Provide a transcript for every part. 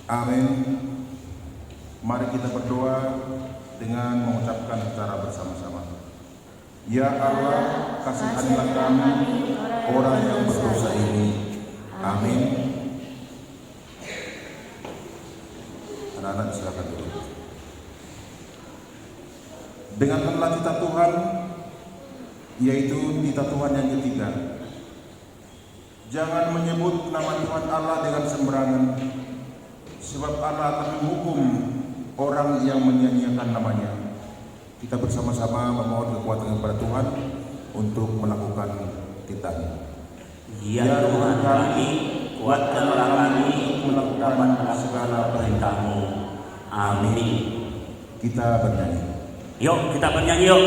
Amin. Mari kita berdoa dengan mengucapkan secara bersama-sama. Ya Allah, kasihanilah kami orang yang berdosa ini. Amin. Anak-anak silakan dulu. Dengan Allah kita Tuhan, yaitu kita Tuhan yang ketiga. Jangan menyebut nama Tuhan Allah dengan sembarangan, sebab Allah akan menghukum orang yang menyia-nyiakan namanya. Kita bersama-sama memohon kekuatan kepada Tuhan untuk melakukan titahnya. Ya Tuhan kami, kuatkanlah kami untuk melakukan segala perintah-Mu. Amin. Kita bernyanyi. Yuk, kita bernyanyi yuk.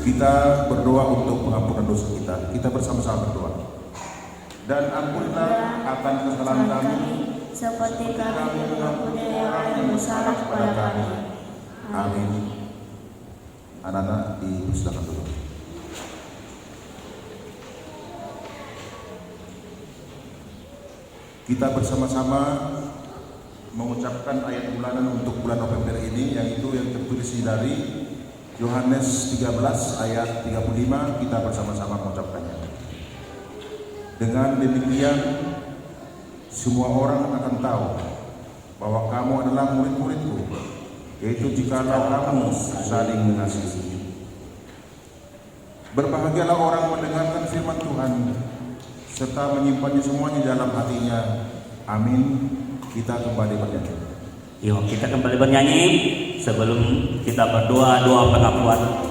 Kita berdoa untuk pengampunan dosa kita. Kita bersama-sama berdoa. Dan ampunilah akan kesalahan kami, seperti kami mengampuni orang yang bersalah kepada kami. Amin. Anak-anak dipersilakan dulu. Kita bersama-sama mengucapkan ayat bulanan untuk bulan November ini, yaitu yang tertulis dari Yohanes 13 ayat 35. Kita bersama-sama mengucapkannya. Dengan demikian semua orang akan tahu bahwa kamu adalah murid-muridku, yaitu jikalau kamu saling mengasihi. Berbahagialah orang mendengarkan firman Tuhan serta menyimpannya semuanya dalam hatinya. Amin. Kita kembali bernyanyi. Yuk, kita kembali bernyanyi. Sebelum kita berdoa, doa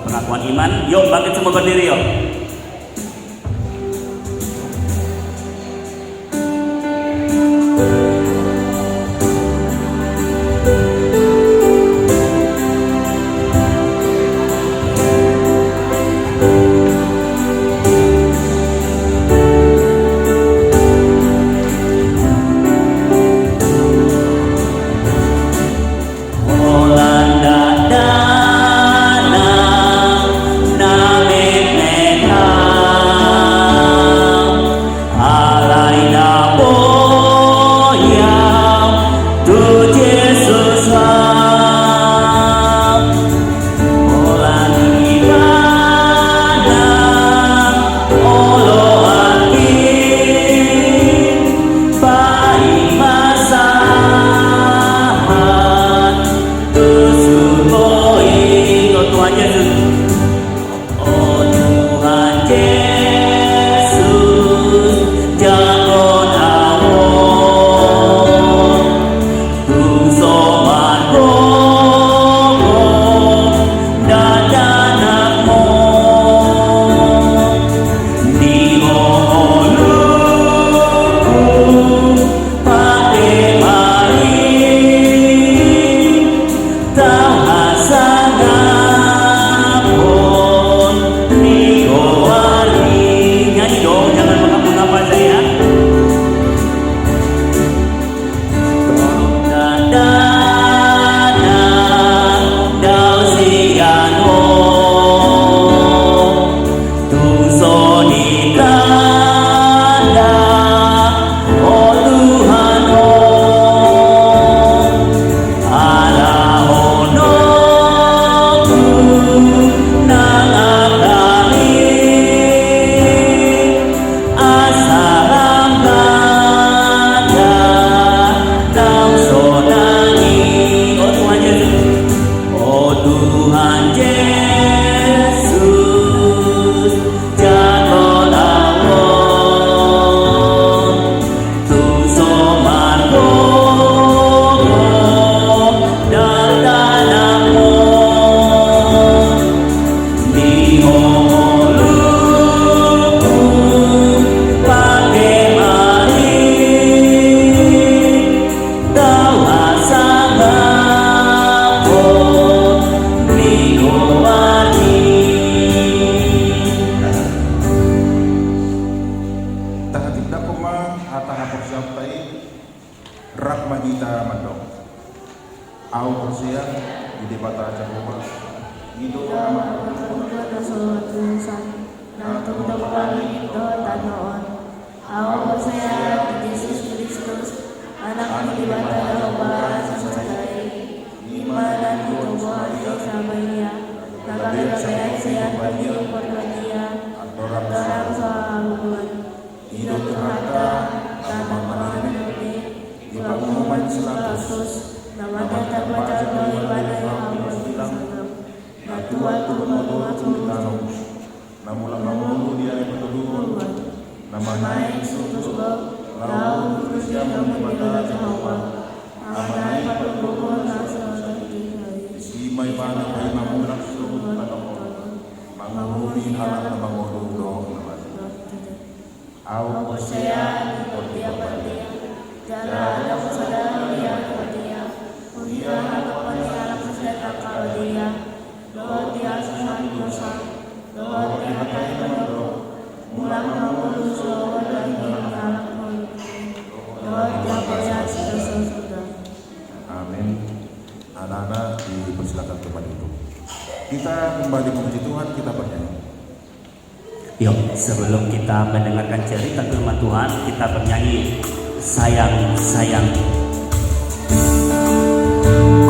pengakuan iman. Yuk, bangkit semua berdiri yuk. Name magita mandong. Au persia di bata Jehovah. Hidup nama Yesus Kristus, anak dibata Yehova sesuai iman Yehova Yesamaya, nabi saya bagi dia, orang sahabat, hidup terhata, nama mengerti, di pengumuman selatus, nama terbaca dari pada Yehova bilang, Tuhan Sultanum, namun dia yang berdua, nama naik sutus lalu terus yang membela Jehovah, amanai pada pukul nasa si mai bana kai mamunak suruh tanong, manguruni anak mangurung dong au percaya dia dia, jalan yang sadar dia dia, dia hadapan anak sedekah kalau dia, dia sangat dosa, dia kai mandor, mulang kamu suruh lagi anak dia percaya sudah. Amin. Anak-anak dipersilakan tempat itu. Kita kembali memuji Tuhan, kita bernyanyi. Yuk, sebelum kita mendengarkan cerita firman Tuhan, kita bernyanyi sayang sayang.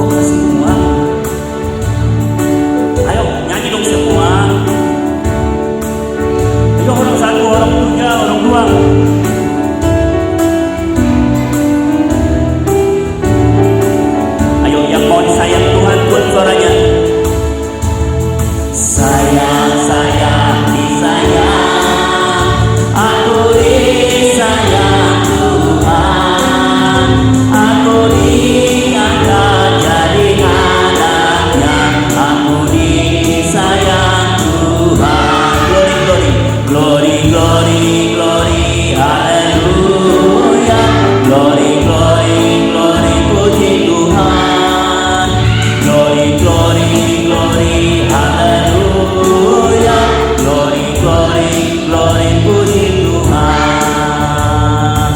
Kok masih semua? Ayo nyanyi dong semua. Ayo orang satu, orang tiga, orang dua. Ayo yang mau disayang Tuhan buat suaranya. Sayang sayang disayang, aku disayang Tuhan, aku diangkat jadi anaknya, aku disayang Tuhan. Glory glory glory glory haleluya, glory glory glory puji Tuhan, glory glory glory haleluya, glory glory glory puji Tuhan.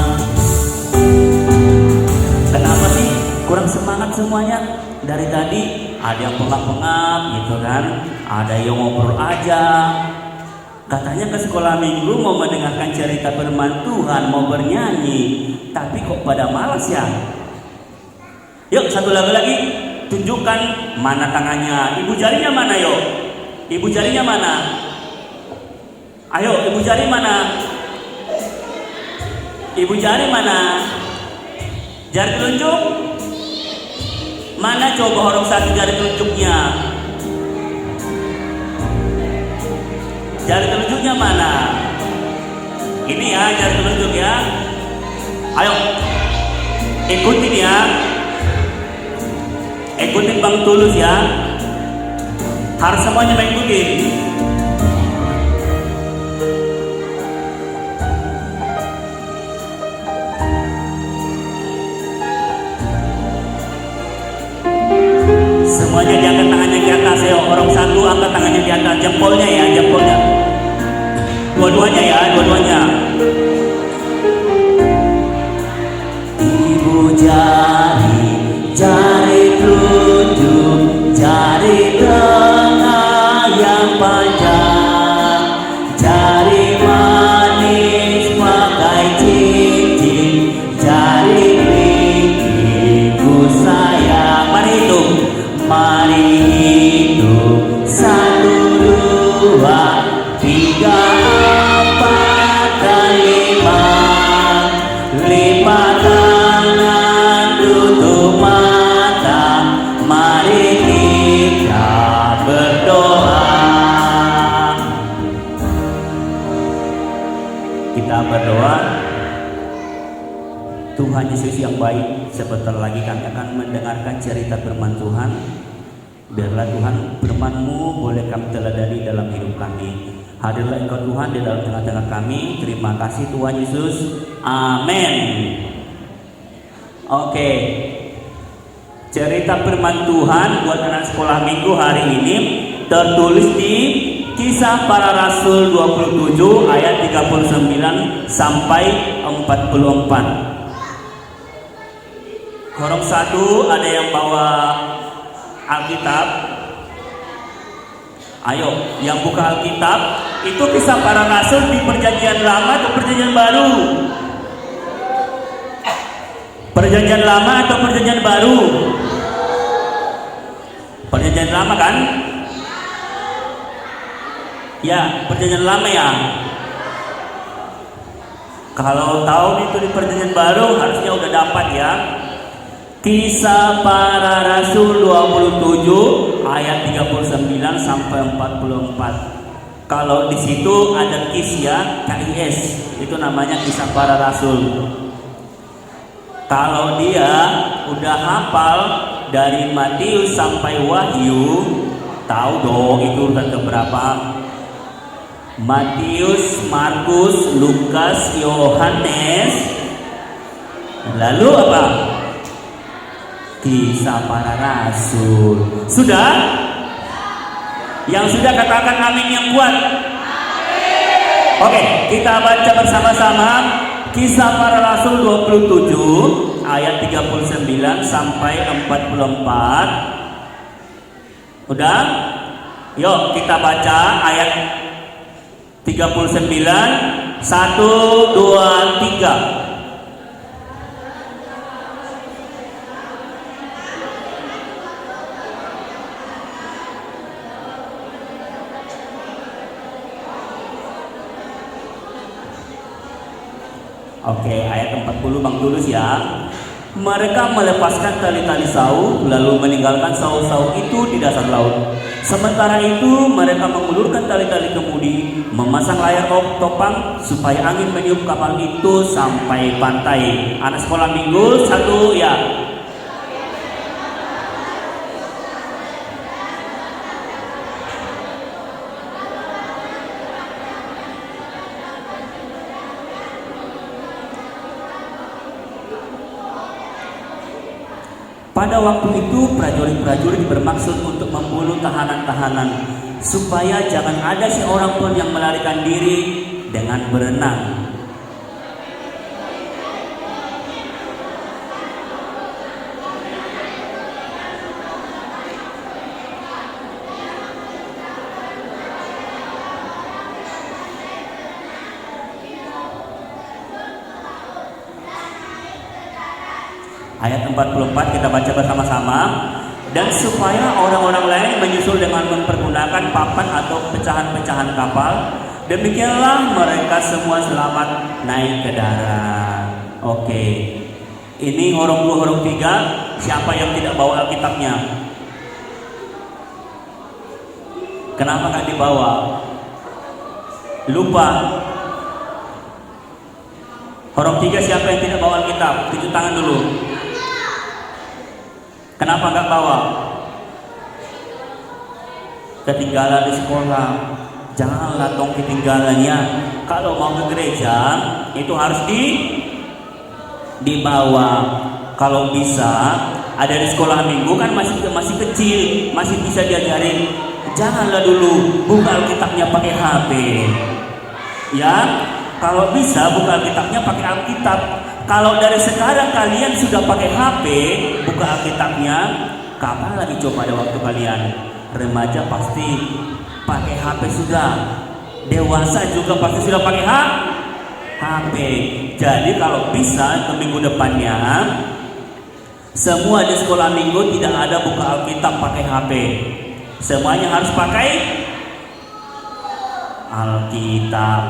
Kenapa sih kurang semangat semuanya? Dari tadi ada yang pengap-pengap gitu kan, ada yang ngobrol aja. Katanya ke sekolah minggu mau mendengarkan cerita firman Tuhan, mau bernyanyi, tapi kok pada malas ya? Yuk satu lagu lagi, tunjukkan mana tangannya, ibu jarinya mana yuk? Ibu jarinya mana? Ayo ibu jari mana? Ibu jari mana? Jari telunjuk? Mana coba orang satu jari telunjuknya? Jari telunjuknya mana? Ini ya jari telunjuk ya. Ayo ikutin ya. Ikutin Bang Tulus ya. Harus semuanya mengikuti. Semuanya diangkat tangannya di atas ya. Orang satu angkat tangannya di atas, jempolnya ya, jempolnya. Dua-duanya ya, dua-duanya. Ibu jari, jari telunjuk, jari tengah yang panjang, jari manis pakai cincin, jari pikiku sayang. Mari hitung, mari hitung, 1, 2, 3, 4, dan 5. Lipat tangan, tutup mata, mari kita berdoa. Kita berdoa. Tuhan Yesus yang baik, sebentar lagi kami akan mendengarkan cerita firman Tuhan. Biarlah Tuhan firman-Mu boleh kami teladani dalam hidup kami. Hadirlah Engkau Tuhan di dalam tengah-tengah kami. Terima kasih Tuhan Yesus. Amin. Oke. Cerita firman Tuhan buat anak sekolah minggu hari ini tertulis di Kisah Para Rasul 27 ayat 39 sampai 44. Korong satu ada yang bawa Alkitab. Ayo, yang buka Alkitab, itu kisah para rasul di perjanjian lama atau perjanjian baru? Perjanjian lama atau perjanjian baru? Perjanjian lama kan? Ya, perjanjian lama ya. Kalau tahu itu di perjanjian baru harusnya udah dapat ya. Kisah para Rasul 27 ayat 39 sampai 44. Kalau di situ ada kisah KIS, itu namanya kisah para Rasul. Kalau dia udah hafal dari Matius sampai Wahyu, tahu dong itu urutan keberapa? Matius, Markus, Lukas, Yohanes, lalu apa? Kisah para Rasul. Sudah? Yang sudah katakan amin yang kuat. Oke, kita baca bersama-sama Kisah para Rasul 27 ayat 39 sampai 44. Udah? Yuk kita baca ayat 39. 1, 2, 3. Oke, ayat 40 Bang Tulus ya. Mereka melepaskan tali-tali Saul lalu meninggalkan Saul itu di dasar laut. Sementara itu mereka mengulurkan tali-tali kemudi, memasang layar topang supaya angin meniup kapal itu sampai pantai. Anak sekolah minggu 1 ya. Pada waktu itu prajurit-prajurit bermaksud untuk membunuh tahanan-tahanan supaya jangan ada seorang pun yang melarikan diri dengan berenang. Ayat 44 kita baca bersama-sama. Dan supaya orang-orang lain menyusul dengan mempergunakan papan atau pecahan-pecahan kapal, demikianlah mereka semua selamat naik ke darat. Oke. Ini huruf 2 huruf 3. Siapa yang tidak bawa Alkitabnya? Kenapa nggak dibawa? Lupa. Huruf 3 siapa yang tidak bawa Alkitab? Tunjuk tangan dulu. Kenapa nggak bawa? Ketinggalan di sekolah. Janganlah tong ketinggalannya. Kalau mau ke gereja itu harus dibawa. Kalau bisa ada di sekolah minggu kan masih kecil, masih bisa diajarin. Janganlah dulu buka Alkitabnya pakai HP. Ya, kalau bisa buka Alkitabnya pakai Alkitab. Kalau dari sekarang kalian sudah pakai HP, buka Alkitabnya, kapan lagi coba ada waktu kalian? Remaja pasti pakai HP sudah, dewasa juga pasti sudah pakai HP. Jadi kalau bisa ke minggu depannya, semua di sekolah minggu tidak ada buka Alkitab pakai HP. Semuanya harus pakai Alkitab.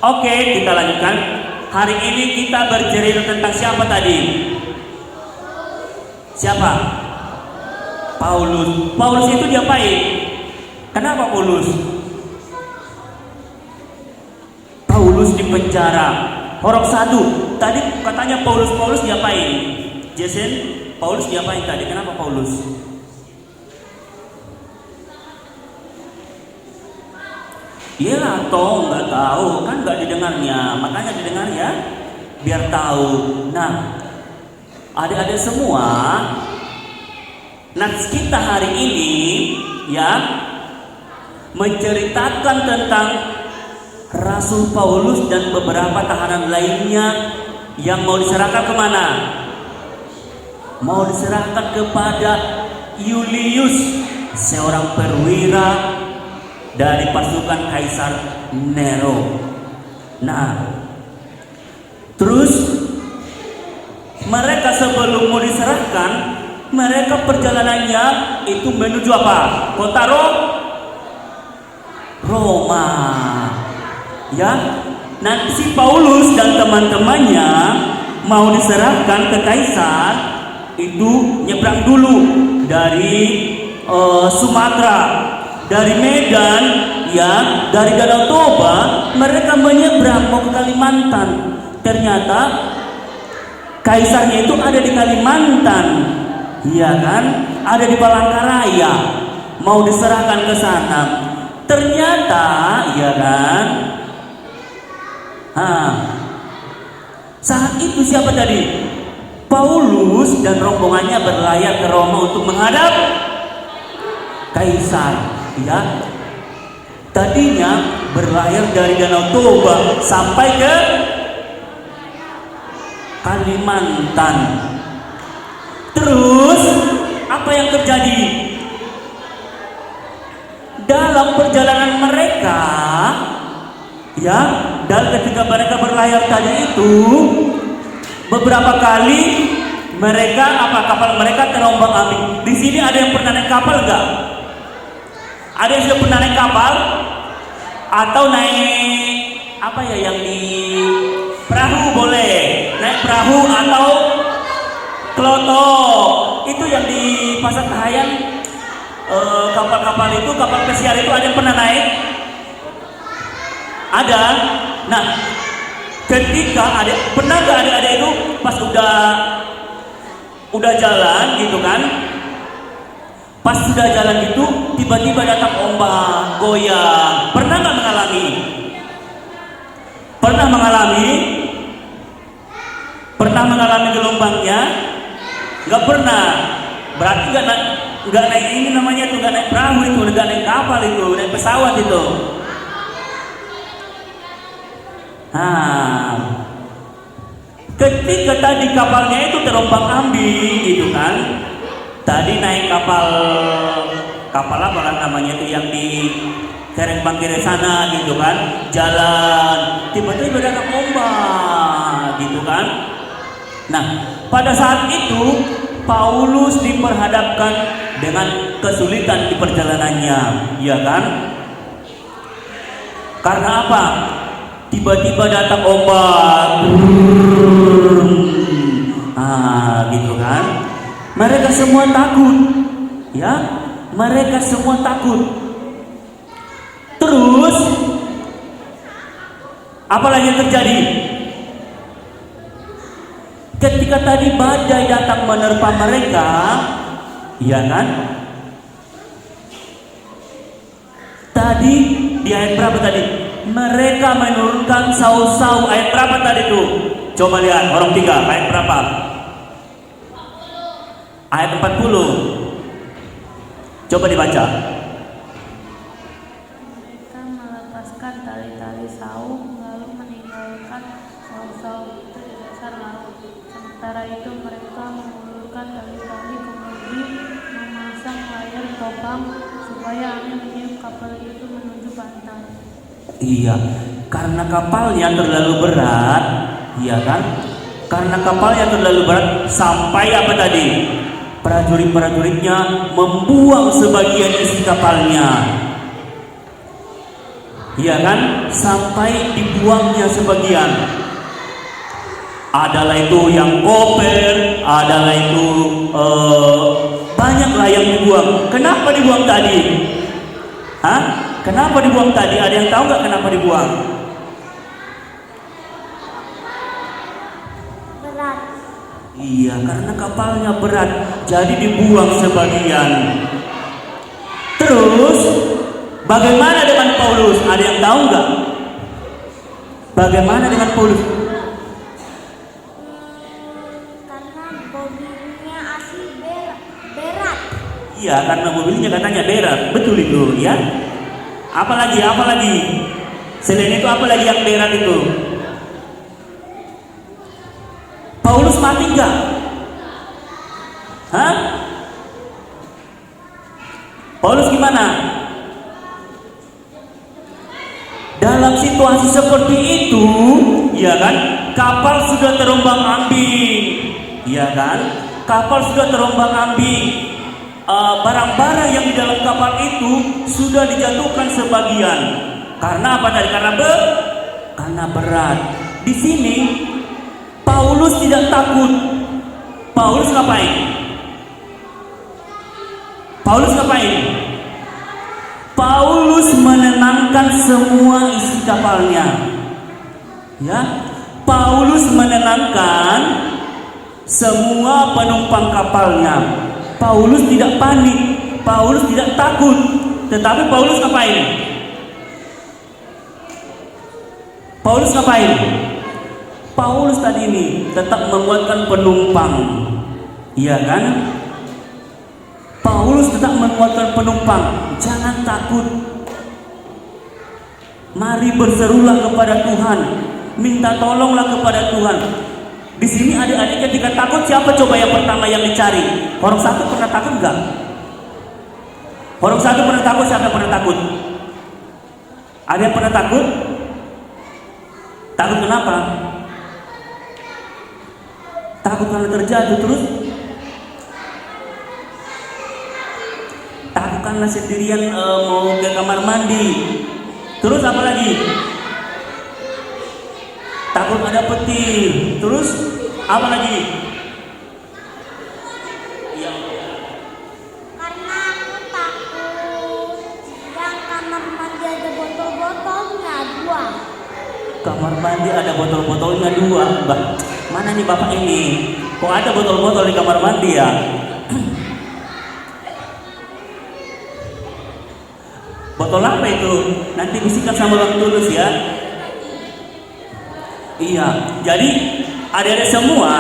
Oke, kita lanjutkan. Hari ini kita bercerita tentang siapa tadi? Siapa? Paulus. Paulus itu diapain? Kenapa Paulus? Paulus di penjara. Huruf 1. Tadi katanya Paulus diapain? Jason, Paulus diapain tadi? Kenapa Paulus? Iya toh nggak tahu kan nggak didengarnya, makanya didengar ya biar tahu. Nah adik-adik semua, nats kita hari ini ya menceritakan tentang Rasul Paulus dan beberapa tahanan lainnya yang mau diserahkan kemana? mau diserahkan kepada Julius, seorang perwira dari pasukan Kaisar Nero. Nah, terus mereka sebelum mau diserahkan, mereka perjalanannya itu menuju apa? Kota Roma. Ya, nanti si Paulus dan teman-temannya mau diserahkan ke Kaisar, itu nyebrang dulu dari Sumatera, dari Medan, ya, dari Danau Toba, mereka menyeberang mau ke Kalimantan. Ternyata Kaisarnya itu ada di Kalimantan, iya kan? Ada di Palangkaraya, mau diserahkan ke sana. Ternyata, iya kan? Saat itu siapa tadi? Paulus dan rombongannya berlayar ke Roma untuk menghadap Kaisar. Ya, tadinya berlayar dari Danau Toba sampai ke Kalimantan. Terus apa yang terjadi? Dalam perjalanan mereka, ya, dan ketika mereka berlayar tadi itu, beberapa kali kapal mereka terombang-ambing. Di sini ada yang pernah naik kapal enggak? Ada yang sudah pernah naik kapal? Atau naik apa ya yang di perahu boleh? Naik perahu atau kloto. Itu yang di Pasar Kahayan, kapal-kapal itu, kapal pesiar itu ada yang pernah naik? Ada. Nah, ketika pernah nggak ada itu pas udah jalan gitu kan, pas sudah jalan gitu tiba-tiba datang ombak goyang. Pernah nggak mengalami? Pernah mengalami gelombangnya? Nggak pernah. Berarti nggak naik ini namanya tuh, nggak naik perahu itu, nggak naik kapal itu, naik pesawat itu. Ketika tadi kapalnya itu terombang-ambing gitu kan, tadi naik kapal apa namanya itu yang di Kereng-Bangkere sana gitu kan, jalan, tiba-tiba datang ombak gitu kan. Nah, pada saat itu Paulus diperhadapkan dengan kesulitan di perjalanannya, ya kan? Karena apa? Tiba-tiba datang ombak, gitu kan? Mereka semua takut, ya? Mereka semua takut. Terus, apa lagi yang terjadi? Ketika tadi badai datang menerpa mereka, ya kan? Tadi di ayat berapa tadi? Mereka menurunkan saus-saus. Ayat berapa tadi tuh? Coba lihat orang 3, ayat berapa? Ayat 40. Coba dibaca. Mereka melepaskan tali-tali saung lalu meninggalkan saung-saung itu di dasar laut. Sementara itu mereka mengulurkan tali-tali kemudi, memasang layar topang supaya angin meniup kapal itu menuju pantai. Iya, karena kapalnya terlalu berat, iya kan? Karena kapalnya terlalu berat sampai apa tadi? Prajurit-prajuritnya membuang sebagian isi kapalnya, iya kan? Sampai dibuangnya sebagian. Adalah itu yang koper, adalah itu banyaklah yang dibuang. Kenapa dibuang tadi? Kenapa dibuang tadi? Ada yang tahu nggak kenapa dibuang? Berat. Iya, karena kapalnya berat, jadi dibuang sebagian. Terus, bagaimana dengan Paulus? Ada yang tahu nggak? Bagaimana dengan Paulus? Karena mobilnya asli berat. Iya, karena mobilnya katanya berat, betul itu, ya. Apalagi? Selain itu apalagi yang berat itu? Paulus mati enggak? Hah? Paulus gimana? Dalam situasi seperti itu, ya kan? Kapal sudah terombang-ambing, ya kan? Kapal sudah terombang-ambing. Barang-barang yang di dalam kapal itu sudah dijatuhkan sebagian. Karena apa tadi? Karena berat. Di sini Paulus tidak takut. Paulus ngapain? Paulus menenangkan semua isi kapalnya. Ya, Paulus menenangkan semua penumpang kapalnya. Paulus tidak panik, Paulus tidak takut. Tetapi Paulus ngapain? Paulus tadi ini tetap menguatkan penumpang, iya kan? Paulus tetap menguatkan penumpang, jangan takut. Mari berserulah kepada Tuhan, minta tolonglah kepada Tuhan. Di sini adik-adik ketika takut, siapa coba yang pertama yang dicari? Orang satu pernah takut enggak? Orang satu pernah takut, siapa pernah takut? Ada yang pernah takut? Takut kenapa? Takut karena terjatuh terus? Takut karena sendirian mau ke kamar mandi. Terus apa lagi? Takut ada petir. Terus apa lagi? Karena aku takut yang kamar mandi ada botol-botolnya 2. Kamar mandi ada botol-botolnya 2. Bah, mana nih bapak ini? Kok ada botol-botol di kamar mandi ya? Botol apa itu? Nanti bisikan sama Bang Tulus ya. Iya, jadi adik-adik semua,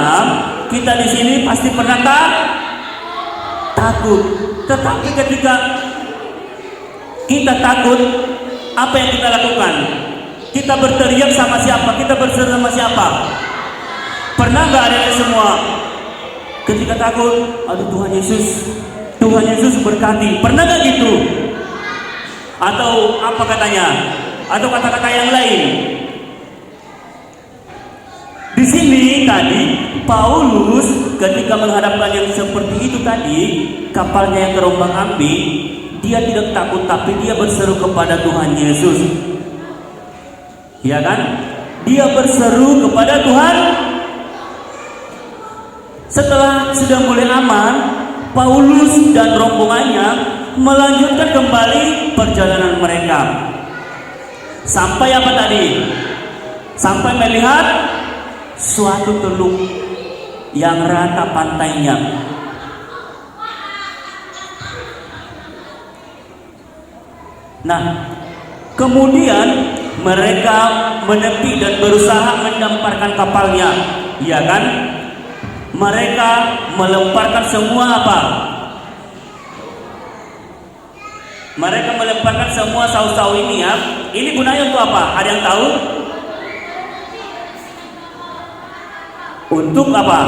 kita di sini pasti pernah takut. Tetapi ketika kita takut, apa yang kita lakukan? Kita berteriak sama siapa? Kita berseru sama siapa? Pernah nggak adik-adik semua? Ketika takut, aduh Tuhan Yesus berkati. Pernah nggak gitu? Atau apa katanya? Atau kata-kata yang lain? Di sini tadi Paulus ketika menghadapkan yang seperti itu tadi, kapalnya yang terombang-ambing, dia tidak takut tapi dia berseru kepada Tuhan Yesus. Ya kan? Dia berseru kepada Tuhan. Setelah sudah mulai aman, Paulus dan rombongannya melanjutkan kembali perjalanan mereka. Sampai apa tadi? Sampai melihat suatu teluk yang rata pantainya. Nah, kemudian mereka menepi dan berusaha mendamparkan kapalnya, ya kan? Mereka melemparkan semua apa? Mereka melemparkan semua saus-saus ini ya. Ini gunanya untuk apa? Ada yang tahu? Untuk apa?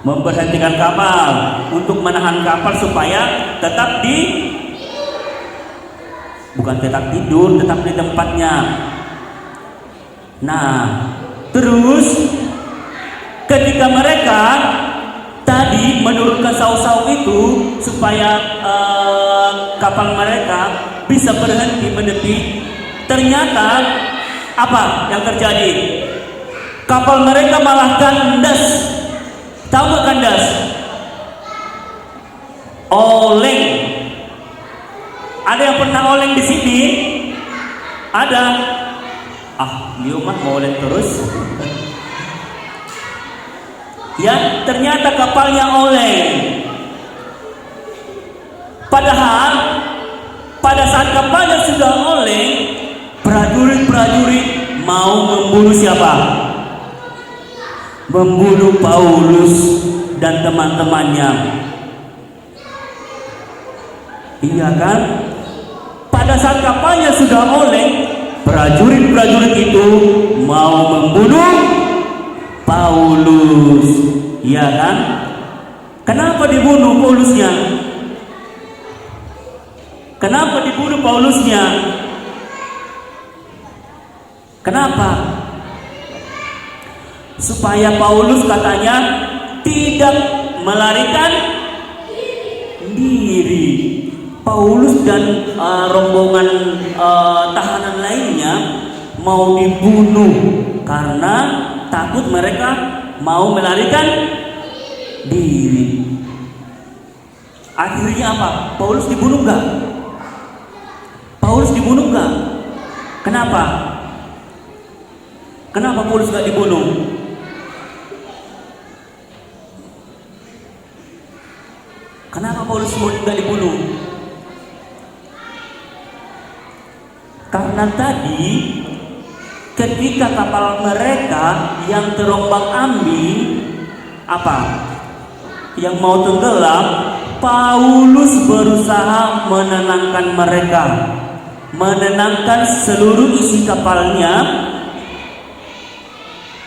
Memberhentikan kapal, untuk menahan kapal supaya tetap bukan tetap tidur, tetap di tempatnya. Nah, terus ketika mereka tadi menurunkan saus-saus itu supaya kapal mereka bisa berhenti menepi, ternyata apa yang terjadi? Kapal mereka malah kandas. Tahu nggak kandas? Oleng. Ada yang pernah oleng di sini? Ada. Dia mah mau oleng terus. Ya, ternyata kapalnya oleng. Padahal pada saat kapalnya sudah oleng, prajurit-prajurit mau membunuh siapa? Membunuh Paulus dan teman-temannya. Iya kan? Pada saat kapalnya sudah oleng, prajurit-prajurit itu mau membunuh Paulus. Iya kan? Kenapa dibunuh Paulusnya? Kenapa dibunuh Paulusnya? Kenapa? Supaya Paulus katanya tidak melarikan diri. Paulus dan rombongan tahanan lainnya mau dibunuh karena takut mereka mau melarikan diri. Akhirnya apa? Paulus dibunuh nggak? Paulus dibunuh nggak? Kenapa? Kenapa Paulus nggak dibunuh? Kenapa Paulus nggak dibunuh? Karena tadi ketika kapal mereka yang terombang-ambing apa? Yang mau tenggelam, Paulus berusaha menenangkan mereka, menenangkan seluruh isi kapalnya.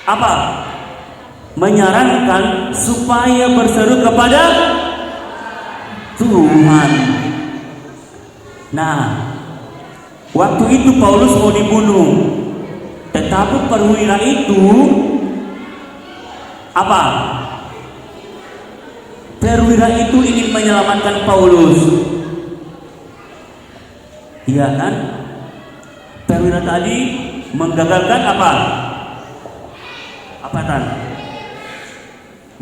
Apa? Menyarankan supaya berseru kepada Tuhan. Nah, waktu itu Paulus mau dibunuh, tetapi perwira itu apa? Perwira itu ingin menyelamatkan Paulus. Iya kan? Perwira tadi menggagalkan apa? Apa kan?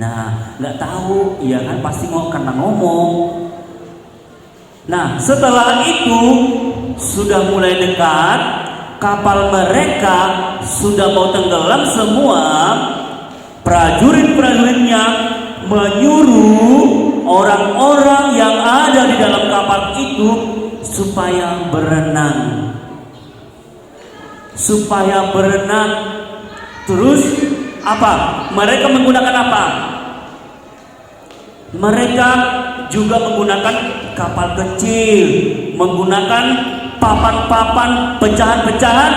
Nah, nggak tahu, iya kan? Pasti mau karena ngomong. Nah, setelah itu sudah mulai dekat, kapal mereka sudah mau tenggelam semua. Prajurit-prajuritnya menyuruh orang-orang yang ada di dalam kapal itu supaya berenang. Supaya berenang. Terus apa? Mereka menggunakan apa? Mereka juga menggunakan kapal kecil, menggunakan papan-papan pecahan-pecahan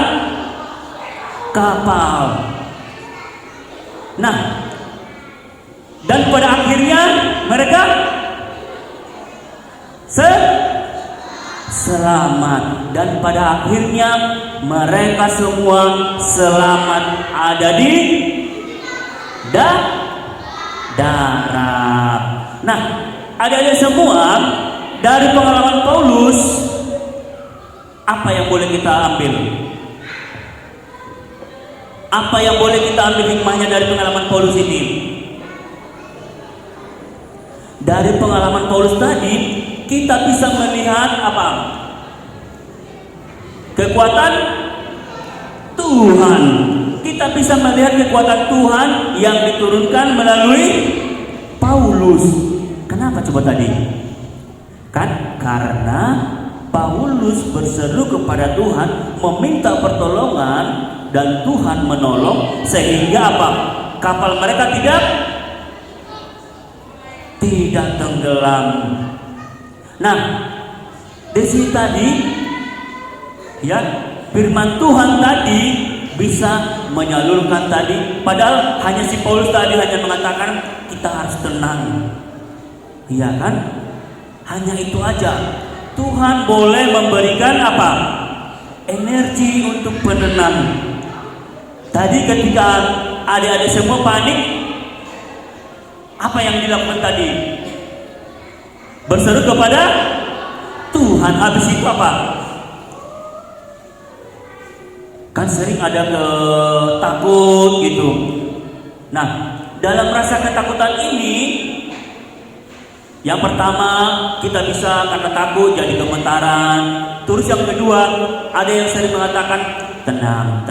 kapal. Nah, dan pada akhirnya mereka selamat, dan pada akhirnya mereka semua selamat ada di darat. Nah, adik-adik semua, dari pengalaman Paulus, apa yang boleh kita ambil? Apa yang boleh kita ambil hikmahnya dari pengalaman Paulus ini? Dari pengalaman Paulus tadi, kita bisa melihat apa? Kekuatan Tuhan. Kita bisa melihat kekuatan Tuhan yang diturunkan melalui Paulus. Kenapa coba tadi? Kan karena Paulus berseru kepada Tuhan, meminta pertolongan, dan Tuhan menolong sehingga apa? Kapal mereka tidak tenggelam. Nah, di sini tadi ya, firman Tuhan tadi bisa menyalurkan tadi, padahal hanya si Paulus tadi hanya mengatakan kita harus tenang. Iya kan? Hanya itu aja. Tuhan boleh memberikan apa? Energi untuk penenang. Tadi ketika adik-adik semua panik, apa yang dilakukan tadi? Berseru kepada Tuhan. Habis itu apa? Kan sering ada takut gitu. Nah, dalam rasa ketakutan ini, yang pertama kita bisa karena takut jadi gemetaran. Terus yang kedua, ada yang sering mengatakan tenang,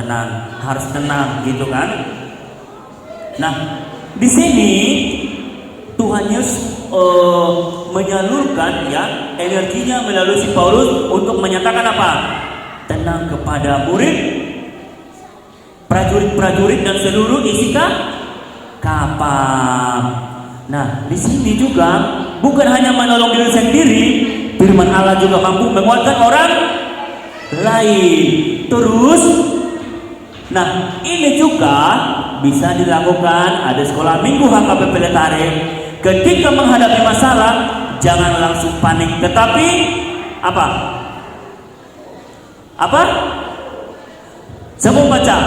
harus tenang gitu kan. Nah, di sini Tuhan Yesus menyalurkan ya energinya melalui si Paulus untuk menyatakan apa? Tenang kepada murid, prajurit-prajurit dan seluruh isi kapal. Nah, di sini juga bukan hanya menolong diri sendiri, firman Allah juga mampu menguatkan orang lain. Terus, nah ini juga bisa dilakukan, ada sekolah minggu HKBP Letare. ketika menghadapi masalah jangan langsung panik, tetapi apa? Apa? Semua baca.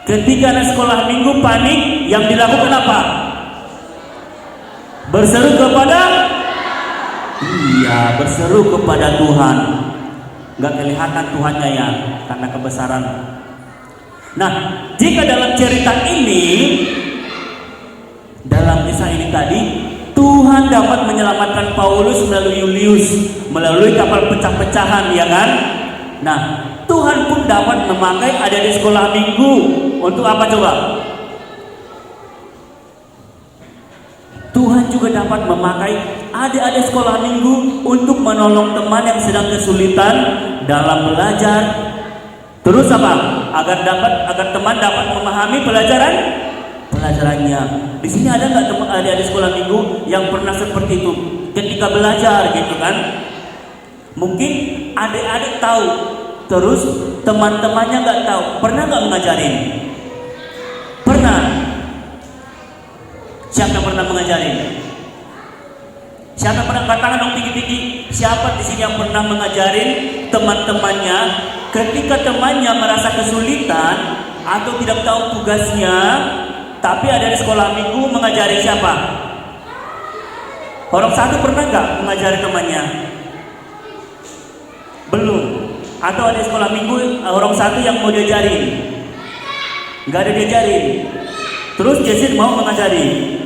Ketika anak sekolah minggu panik, yang dilakukan apa? Berseru kepada, iya, berseru kepada Tuhan. Gak kelihatan Tuhannya ya, karena kebesaran. Nah, jika dalam cerita ini, dalam kisah ini tadi, Tuhan dapat menyelamatkan Paulus melalui Yulius, melalui kapal pecah-pecahan, ya kan? Nah, Tuhan pun dapat memakai adik-adik sekolah minggu untuk apa coba? Tuhan juga dapat memakai adik-adik sekolah minggu untuk menolong teman yang sedang kesulitan dalam belajar. Terus apa? Agar teman dapat memahami pelajarannya. Di sini ada nggak teman adik-adik sekolah minggu yang pernah seperti itu ketika belajar gitu kan? Mungkin adik-adik tahu, terus teman-temannya nggak tahu. Pernah nggak mengajarin? Pernah. Siapa yang pernah mengajarin? Siapa pernah, katakan dong tinggi-tinggi. Siapa di sini yang pernah mengajarin teman-temannya ketika temannya merasa kesulitan atau tidak tahu tugasnya, tapi ada di sekolah minggu mengajari siapa? Orang satu pernah nggak mengajari temannya? Belum. Atau ada di sekolah minggu orang satu yang mau diajarin? Nggak ada diajarin. Terus Jason mau mengajari.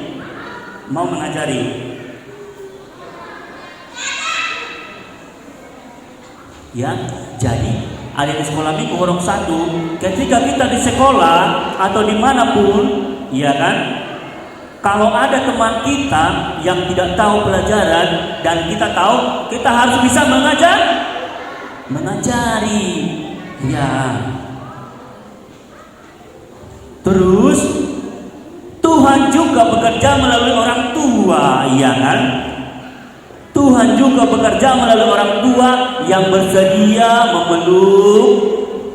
Ya, jadi ada di sekolah minggu orang satu. Ketika kita di sekolah atau dimanapun, ya kan, kalau ada teman kita yang tidak tahu pelajaran dan kita tahu, kita harus bisa mengajari, ya. Terus Tuhan juga bekerja melalui orang tua, ya kan? Tuhan juga bekerja melalui orang tua yang bersedia memeluk,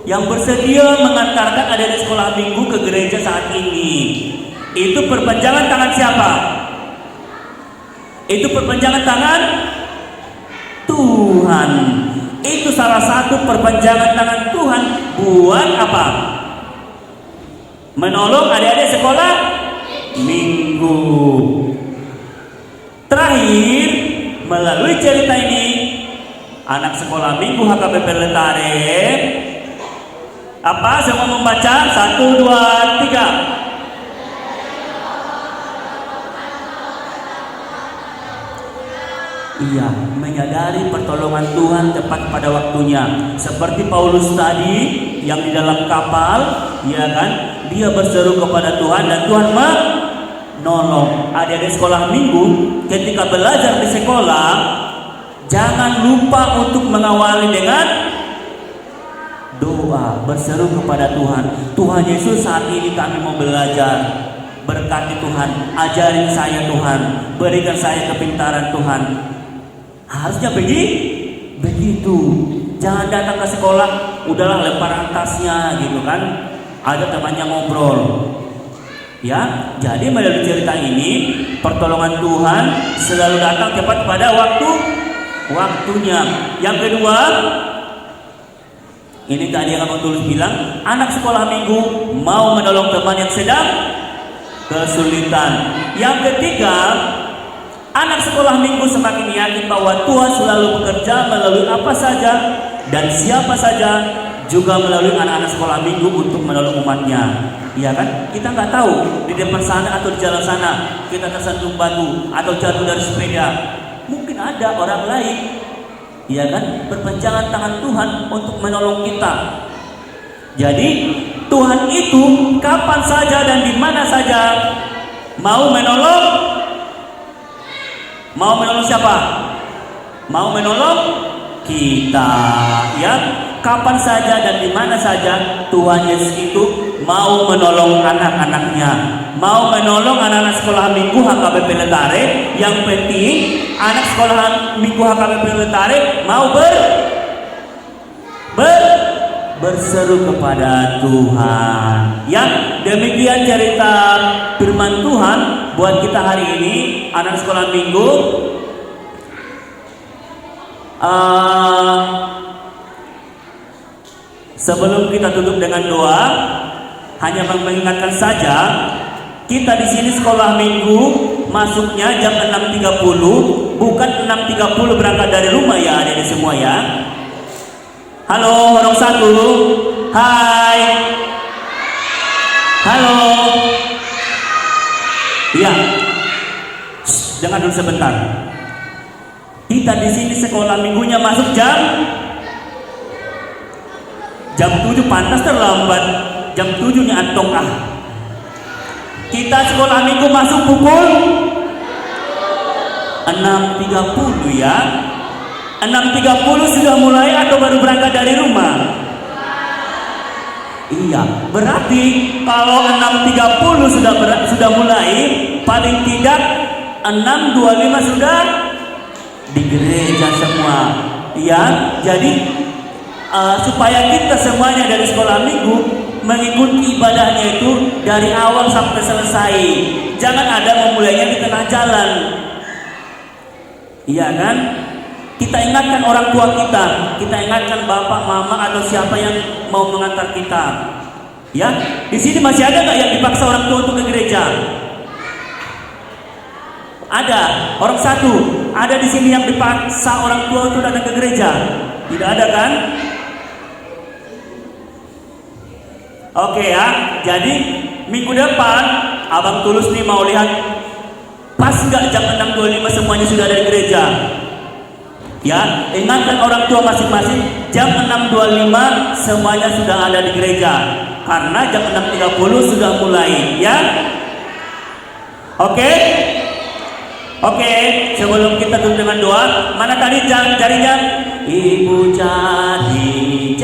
yang bersedia mengantarkan adik-adik sekolah minggu ke gereja saat ini. Itu perpanjangan tangan siapa? Itu perpanjangan tangan Tuhan. Itu salah satu perpanjangan tangan Tuhan buat apa? Menolong adik-adik sekolah minggu. Terakhir, melalui cerita ini, anak sekolah minggu HKBP Letare, apa? Semua membaca? 1, 2, 3. Iya, menyadari pertolongan Tuhan tepat pada waktunya. Seperti Paulus tadi yang di dalam kapal, ya kan? Dia berseru kepada Tuhan dan Tuhan menolong. Adik-adik sekolah minggu ketika belajar di sekolah, jangan lupa untuk mengawali dengan doa, berseru kepada Tuhan. Tuhan Yesus, saat ini kami mau belajar. Berkati Tuhan, ajarin saya Tuhan, berikan saya kepintaran Tuhan. Harusnya begitu. Jangan datang ke sekolah, udahlah lempar tasnya gitu kan. Ada temannya ngobrol. Ya, jadi melalui cerita ini pertolongan Tuhan selalu datang tepat pada waktunya. Yang kedua, ini tadi yang Abang Tulus bilang, anak sekolah minggu mau menolong teman yang sedang kesulitan. Yang ketiga, anak sekolah minggu semakin yakin bahwa Tuhan selalu bekerja melalui apa saja dan siapa saja, juga melalui anak-anak sekolah minggu untuk menolong umatnya. Iya kan? Kita nggak tahu di depan sana atau di jalan sana kita tersentuh batu atau jatuh dari sepeda. Mungkin ada orang lain, iya kan, berpanjangan tangan Tuhan untuk menolong kita. Jadi Tuhan itu kapan saja dan di mana saja mau menolong. Mau menolong siapa? Mau menolong kita, ya. Kapan saja dan di mana saja Tuhan Yesus itu mau menolong anak-anaknya, mau menolong anak-anak sekolah minggu HKBP Letare. Yang penting anak sekolah minggu HKBP Letare mau berseru kepada Tuhan. Ya, demikian cerita firman Tuhan buat kita hari ini, anak sekolah minggu. Sebelum kita tutup dengan doa, hanya mengingatkan saja, kita di sini sekolah minggu masuknya jam 6.30, bukan 6.30 berangkat dari rumah ya adik-adik semua ya. Halo, orang satu. Hai. Halo. Iya. Dengar dulu sebentar. Kita di sini sekolah minggunya masuk jam 7, pantas terlambat. Jam 7 nya antong ah. Kita sekolah minggu masuk pukul 6.30 ya. 6.30 sudah mulai atau baru berangkat dari rumah? Iya, berarti kalau 6.30 sudah mulai, paling tidak 6.25 sudah di gereja semua. Iya, jadi supaya kita semuanya dari sekolah minggu mengikuti ibadahnya itu dari awal sampai selesai. Jangan ada memulainya di tengah jalan. Iya kan? Kita ingatkan orang tua kita ingatkan bapak, mama atau siapa yang mau mengantar kita. Ya, di sini masih ada nggak yang dipaksa orang tua untuk ke gereja? Ada, orang satu. Ada di sini yang dipaksa orang tua untuk datang ke gereja? Tidak ada kan? Oke ya, jadi minggu depan Abang Tulus nih mau lihat pas nggak jam 6.25 semuanya sudah ada di gereja. Ya, ingatkan orang tua masing-masing jam 6.25 semuanya sudah ada di gereja. Karena jam 6.30 sudah mulai, ya. Oke? Oke, sebelum kita tutup dengan doa, mana tadi jarinya? Ibu cari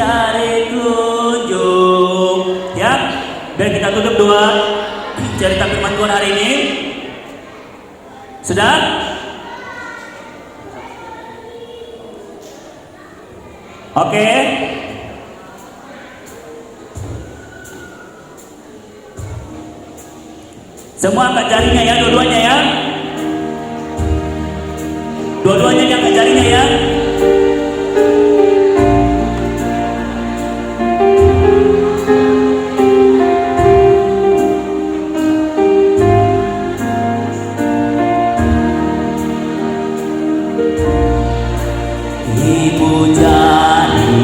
tunjuk. Ya, dan kita tutup doa cerita firman Tuhan hari ini. Sudah? Oke. Semua angkat jarinya ya, dua-duanya ya. Dua-duanya diangkat jarinya ya. Ibu jari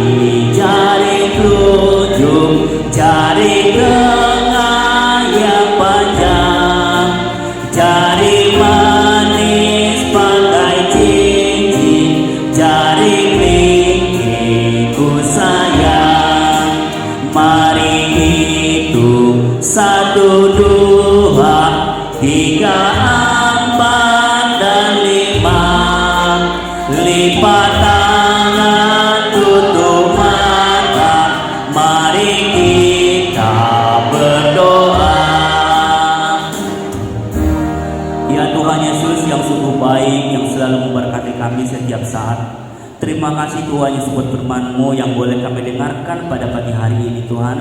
telunjuk, jari tengah yang panjang, jari manis pakai cincin, jari kelingkingku sayang. Mari hitung 1, 2, 3, 4 dan 5. Lipat tangan, tutup mata, mari kita berdoa. Ya Tuhan Yesus yang sungguh baik, yang selalu memberkati kami setiap saat. Terima kasih Tuhan Yesus buat firman-Mu yang boleh kami dengarkan pada pagi hari ini Tuhan.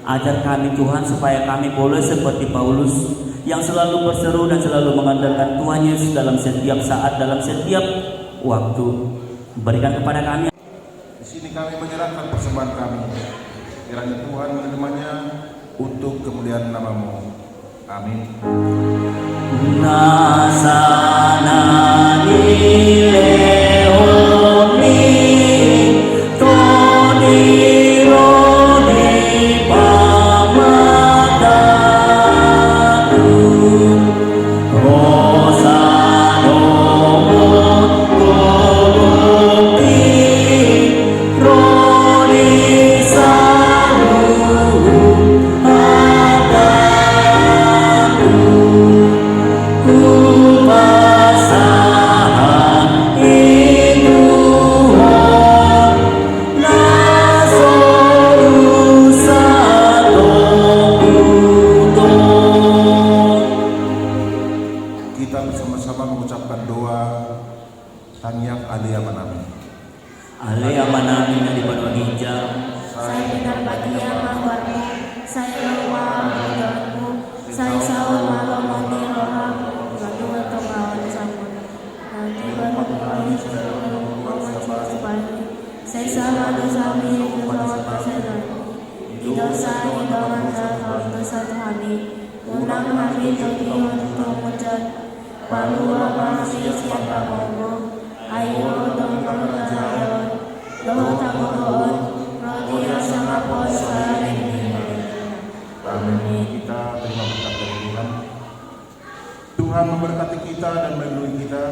Ajar kami Tuhan supaya kami boleh seperti Paulus yang selalu berseru dan selalu mengandalkan Tuhan Yesus dalam setiap saat, dalam setiap waktu. Berikan kepada kami. Di sini kami menyerahkan persembahan kami. Kiranya Tuhan menerimanya untuk kemuliaan nama-Mu. Amin. Nasanani leoni toni roni pamatanu rosano kogopi roni salu Kupasahan Tuhan mengandung atau melawan sambut. Nanti baru kami sudah mengucapkan saya salah dosa kami bersama kesalahan. Di dosa hidangan dalam dosa kami. Undang kami tertidur untuk mengucap. Palulah kami siapa mau. Ayo dong kerajaan. Doa tak mohon. Rodia sama puasa ini. Amin. Kita terima berkat dari Tuhan. Tuhan memberkati kita dan melindungi kita.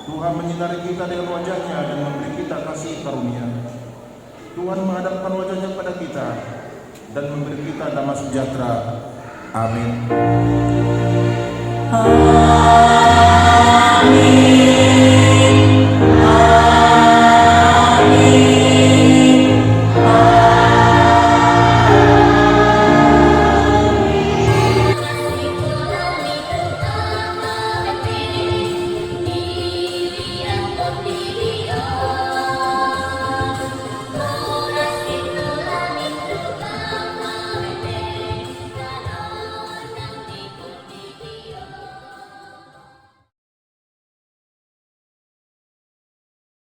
Tuhan menyinari kita dengan wajahnya dan memberi kita kasih karunia. Tuhan menghadapkan wajahnya pada kita dan memberi kita damai sejahtera. Amin. Amin.